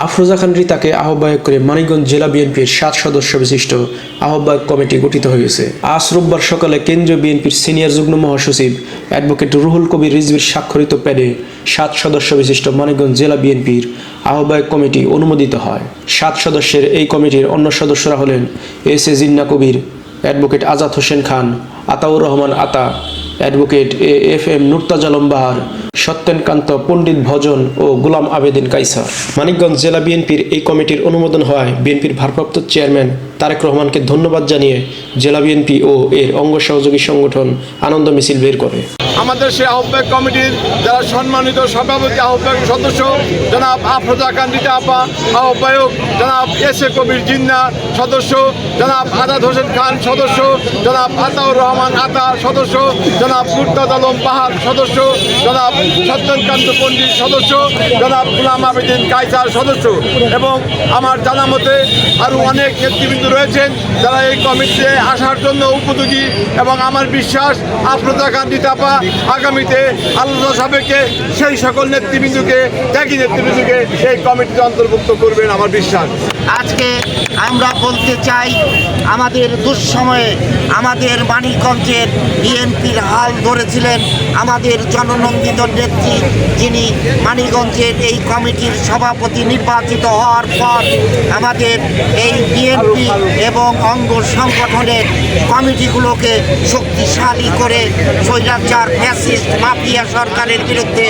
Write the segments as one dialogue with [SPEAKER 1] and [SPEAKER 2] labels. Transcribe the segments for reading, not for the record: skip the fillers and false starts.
[SPEAKER 1] আফরোজা খান রিতাকে আহ্বায়ক করে মানিকগঞ্জ জেলা বিএনপির 7 সদস্য বিশিষ্ট আহ্বায়ক কমিটি গঠিত হয়েছে। আজ রোববার সকালে কেন্দ্রীয় বিএনপির সিনিয়র যুগ্ম মহাসচিব অ্যাডভোকেট রুহুল কবির রিজভির স্বাক্ষরিত প্যাডে 7 সদস্য বিশিষ্ট মানিকগঞ্জ জেলা বিএনপির আহ্বায়ক কমিটি অনুমোদিত হয়। 7 সদস্যের এই কমিটির অন্য সদস্যরা হলেন S A Jinna Kabir, advocate Azad Hossain Khan, Ataur Rahman Ata, advocate F M Nurtaj Alam Bahar, Satyenkanta Pandit Bhajan ও গোলাম আবেদিন কাইসার। মানিকগঞ্জ জেলা বিএনপির এই কমিটির অনুমোদন হওয়ায় বিএনপির ভারপ্রাপ্ত চেয়ারম্যান তারেক রহমানকে ধন্যবাদ জানিয়ে জেলা বিএনপি ও এর অঙ্গ সহযোগী সংগঠন আনন্দ মিছিল বের করে।
[SPEAKER 2] আমাদের সেই আহ্বায়ক কমিটির যারা সম্মানিত সভাপতি আহ্বায়ক সদস্য জনাব আফরোজা খান রিতা আপা, আহ্বায়ক জনাব এস এ কবির জিন্না সদস্য, জনাব আজাদ হোসেন খান সদস্য, জনাব আতাউর রহমান আতা সদস্য, জনাব নুরতাজ আলম বাহার সদস্য, জনাব সত্যেনকান্ত পণ্ডিত সদস্য, জনাব গোলাম আবেদিন কাইসার সদস্য এবং আমার জানা মতে আরও অনেক নেতৃবৃন্দ রয়েছেন যারা এই কমিটিতে আসার জন্য উপযোগী এবং আমার বিশ্বাস আফরোজা খান রিতা আপা আগামীতে আল্লাহ সাহেবকে সেই সকল নেতৃবৃন্দকে ত্যাগী নেতৃবৃন্দকে এই কমিটিতে অন্তর্ভুক্ত করবেন আমার বিশ্বাস।
[SPEAKER 3] আজকে আমরা বলতে চাই আমাদের দুঃসময়ে আমাদের মানিকগঞ্জের বিএনপির হাল ধরেছিলেন আমাদের জননন্দিত নেত্রী, যিনি মানিকগঞ্জের এই কমিটির সভাপতি নির্বাচিত হওয়ার পর আমাদের এই বিএনপি এবং অঙ্গ সংগঠনের কমিটিগুলোকে শক্তিশালী করে স্বৈরাচার ফ্যাসিস্ট মাফিয়া সরকারের বিরুদ্ধে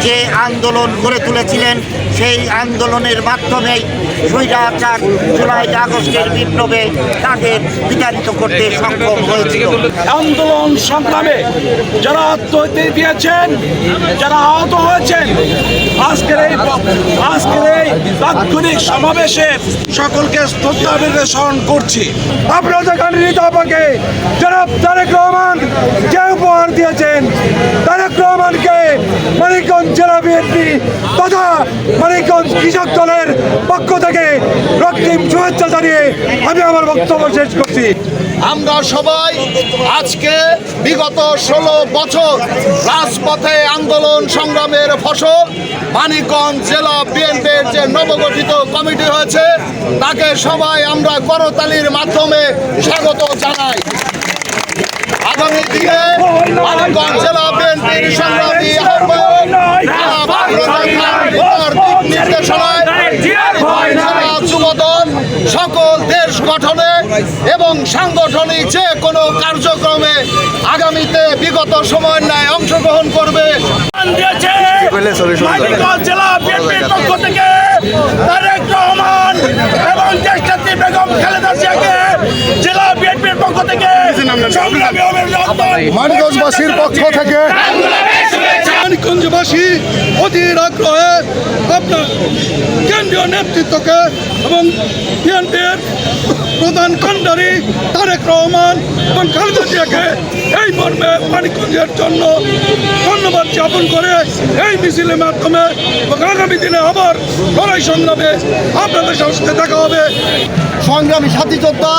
[SPEAKER 3] যে আন্দোলন গড়ে তুলেছিলেন সেই আন্দোলনের মাধ্যমেই স্বৈরাচার জুলাই আগস্টের বিপ্লবে তাদের বিতাড়িত করতে সক্ষম হয়েছিল।
[SPEAKER 4] আন্দোলন সংগ্রামে যারা আত্মহত্যা দিয়েছেন, যারা আহত হয়েছেন, আজকের এই তাৎক্ষণিক সমাবেশে সকলকে শ্রদ্ধা স্মরণ করছি।
[SPEAKER 5] আফরোজা খান রিতা আপাকে জনাব তারেক রহমান যে উপহার দিয়েছেন, তারেক রহমানকে মানিকগঞ্জ জেলা বিএনপি তথা মানিকগঞ্জ কৃষক দলের পক্ষ থেকে রক্তিম শুভেচ্ছা জানিয়ে আমি আমার বক্তব্য শেষ করছি।
[SPEAKER 2] আমরা সবাই আজকে বিগত 16 বছর রাজপথে আন্দোলন সংগ্রামের ফসল মানিকগঞ্জ জেলা বিএনপির যে নবগঠিত কমিটি হয়েছে তাকে সবাই আমরা করতালির মাধ্যমে স্বাগত জানাই। আগামী দিনে মানিকগঞ্জ জেলা বিএনপির সংগ্রামী আহ্বায়ক নির্দেশনায় যুবদল সকল দেশ গঠনে এবং সাংগঠনিক যে কোনো কার্যক্রমে আগামীতে বিগত সময়ের ন্যায় অংশগ্রহণ করবে।
[SPEAKER 4] জেলা বিএনপির পক্ষ থেকে তারেক রহমান এবং দেশনেত্রী বেগম খালেদা জিয়াকে জেলা বিএনপির পক্ষ থেকে
[SPEAKER 2] মানিকগঞ্জবাসীর পক্ষ থেকে
[SPEAKER 5] মানিকগঞ্জবাসী অধীর আগ্রহে আপনার কেন্দ্রীয় নেতৃত্বকে এবং বিএনপির প্রধান কাণ্ডারি তারেক রহমান এবং খালেদা জিয়াকে এই মর্মে মানিকগঞ্জের জন্য ধন্যবাদ জ্ঞাপন করে এই মিছিলের মাধ্যমে আগামী দিনে আবার লড়াই সংগ্রামে আপনাদের সাথে দেখা হবে।
[SPEAKER 2] সংগ্রামী সাথী যোদ্ধা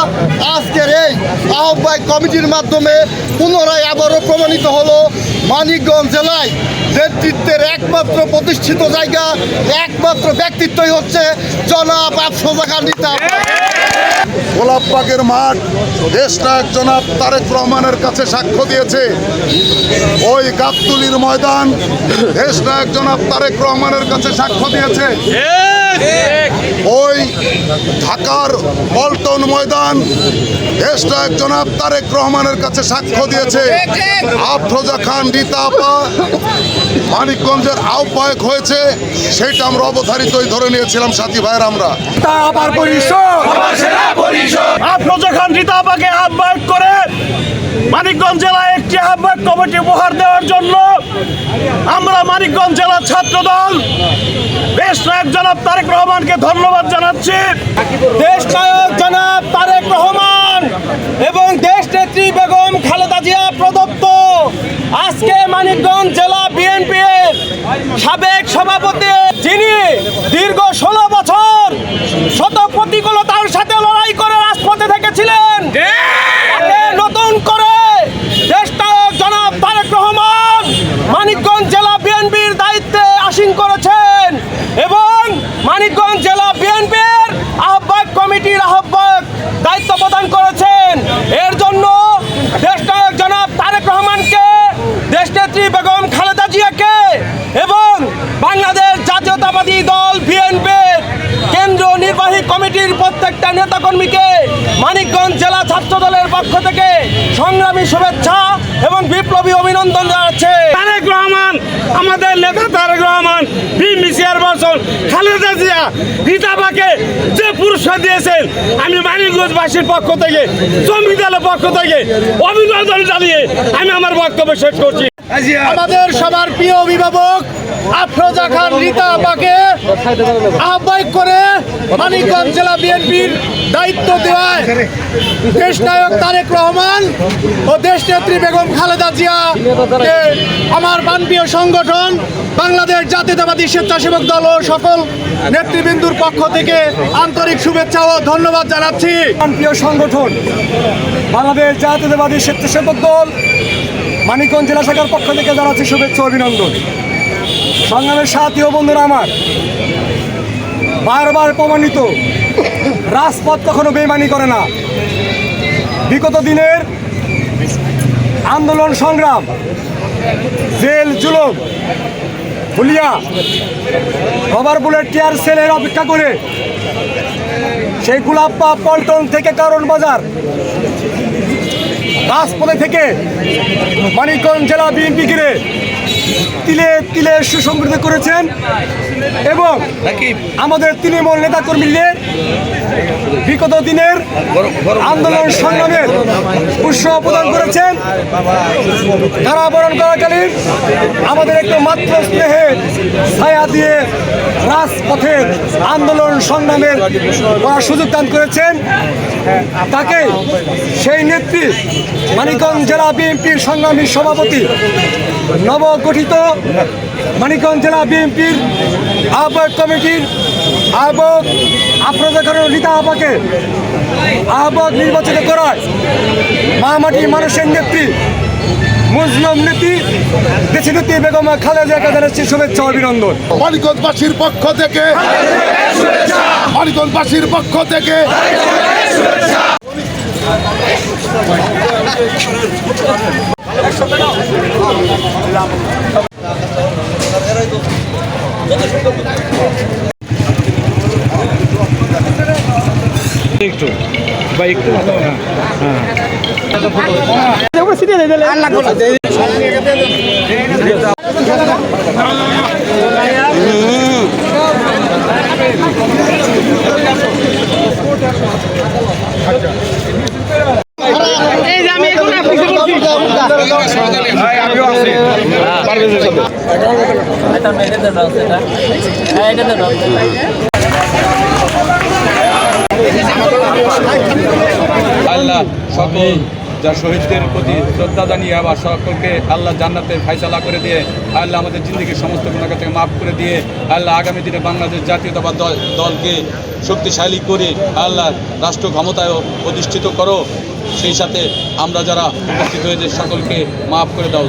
[SPEAKER 2] আজকের এই আহ্বায়ক কমিটির মাধ্যমে পুনরায় আবারও প্রমাণিত হলো মানিকগঞ্জ জেলায় নেতৃত্বের একমাত্র প্রতিষ্ঠিত জায়গা, একমাত্র ব্যক্তিত্বই হচ্ছে জনাব আফরোজা খান রিতা।
[SPEAKER 6] গোলাপবাগের মাঠ দেশনায়ক জনাব তারেক রহমানের কাছে সাক্ষ্য দিয়েছে। ওই গাবতলীর ময়দান দেশনায়ক জনাব তারেক রহমানের কাছে সাক্ষ্য দিয়েছে। ওই ঢাকার পল্টন ময়দান দেশনায়ক জনাব তারেক রহমানের কাছে সাক্ষ্য দিয়েছে। আফরোজা খান রিতা আপা মানিকগঞ্জের আহ্বায়ক হয়েছে, সেটা আমরা অবধারিতই ধরে নিয়েছিলাম সাথী ভাইয়ের। আমরা
[SPEAKER 4] আফরোজা খান রিতা আপাকে আহ্বায়ক করে মানিকগঞ্জ জেলায় একটি আহ্বায়ক কমিটি উপহার দেওয়ার জন্য আমরা মানিকগঞ্জ জেলা ছাত্র দল দেশনায়ক জনাব তারেক রহমানকে ধন্যবাদ জানাচ্ছি।
[SPEAKER 5] দেশনায়ক জনাব তারেক রহমান এবং দেশনেত্রী বেগম খালেদা জিয়া প্রদত্ত আজকে মানিকগঞ্জ জেলা বিএনপির সাবেক সভাপতি, যিনি দীর্ঘ 16 বছর শত প্রতিকূলতার সাথে লড়াই করে রাজপথে থেকেছিলেন, নতুন করে দেশনায়ক জনাব তারেক রহমান মানিকগঞ্জ জেলা বিএনপির দায়িত্বে আসীন করেছেন এবং মানিকগঞ্জ
[SPEAKER 7] জেলা বিএনপির আহ্বায়ক কমিটির আহ্বায়ক দায়িত্ব প্রদান করেছেন। এর জন্য দেশনায়ক জনাব তারেক রহমানকে, দেশনেত্রী বেগম খালেদা জিয়াকে এবং বাংলাদেশ জাতীয়তাবাদী দল বিএনপির কেন্দ্রীয় নির্বাহী কমিটির প্রত্যেকটা নেতাকর্মীকে মানিকগঞ্জ জেলা ছাত্র দলের পক্ষ থেকে সংগ্রামী শুভেচ্ছা এবং বিপ্লবী অভিনন্দন জানাচ্ছে।
[SPEAKER 4] তারেক রহমান, আমাদের নেতা তারেক রহমান, বিএনপি চেয়ারপারসন খালেদা জিয়া, রীতাবাকে যে পুরস্কার দিয়েছেন, আমি মানিকগঞ্জবাসীর পক্ষ থেকে, শ্রমিক দলের পক্ষ থেকে অভিনন্দন জানিয়ে আমি আমার বক্তব্য শেষ করছি।
[SPEAKER 2] আমাদের সবার প্রিয় অভিভাবক আফরোজা খান রীতা আপাকে আহ্বায়ক করে মানিকগঞ্জ জেলা বিএনপির দায়িত্ব দেওয়ায় দেশনায়ক তারেক রহমান ও দেশনেত্রী বেগম খালেদা জিয়াকে আমার প্রাণপ্রিয় সংগঠন বাংলাদেশ জাতীয়তাবাদী স্বেচ্ছাসেবক দল ও সকল নেতৃবৃন্দুর পক্ষ থেকে আন্তরিক শুভেচ্ছা ও ধন্যবাদ জানাচ্ছি।
[SPEAKER 4] প্রিয় সংগঠন বাংলাদেশ জাতীয়তাবাদী স্বেচ্ছাসেবক দল মানিকগঞ্জ জেলা শাখার পক্ষ থেকে জানাচ্ছি শুভেচ্ছা অভিনন্দন। সংগ্রামের সাথী ও বন্ধুরা আমার, বারবার প্রমাণিত রাজপথ কখনো বেইমানি করে না। বিগত দিনের আন্দোলন সংগ্রাম, জেল জুলুম, হুলিয়া, রবার বুলেট, টিয়ার সেলের অপেক্ষা করে সেই গোলাপ্পা পল্টন থেকে কারণ বাজার রাজপথে থেকে মানিকগঞ্জ জেলা বিএনপি ঘিরে তিলে তিলে সুসংগঠিত করেছেন এবং আমাদের তৃণমূল নেতাকর্মীদের বিগত দিনের আন্দোলন সংগ্রামের উৎসাহ প্রদান করেছেন। কারাবরণ করাকালীন আমাদের একটু মাত্র স্নেহে ছায়া দিয়ে রাজপথের আন্দোলন সংগ্রামের করার সুযোগ দান করেছেন। তাকে সেই নেত্রী মানিকগঞ্জ জেলা বিএনপির সংগ্রামী সভাপতি, নবগঠিত মানিকগঞ্জ জেলা বিএনপির আহ্বায়ক কমিটির আহ্বায়ক আফরোজা খান রীতা আপাকে আহ্বায়ক নির্বাচিত করায় মহামাটির মানুষের নেত্রী, মুসলিম নেত্রী দেশনেত্রী বেগম খালেদা জিয়াকে জানাচ্ছি শুভেচ্ছা অভিনন্দন।
[SPEAKER 6] মানিকগঞ্জবাসীর পক্ষ থেকে, মানিকগঞ্জবাসীর পক্ষ থেকে
[SPEAKER 4] একটু বা একটু
[SPEAKER 8] আল্লাহ সকল যা শহীদদের প্রতি শ্রদ্ধা জানিয়ে আবার সকলকে আল্লাহ জান্নাতের ফায়সালা করে দিয়ে আল্লাহ আমাদের জিন্দগির সমস্ত গুণাগার থেকে মাফ করে দিয়ে আল্লাহ আগামী দিনে বাংলাদেশ জাতীয়তাবাদ দলকে শক্তিশালী করে আল্লাহ রাষ্ট্র ক্ষমতায় প্রতিষ্ঠিত করো। সেই সাথে আমরা যারা উপস্থিত হয়েছে সকলকে মাফ করে দাও।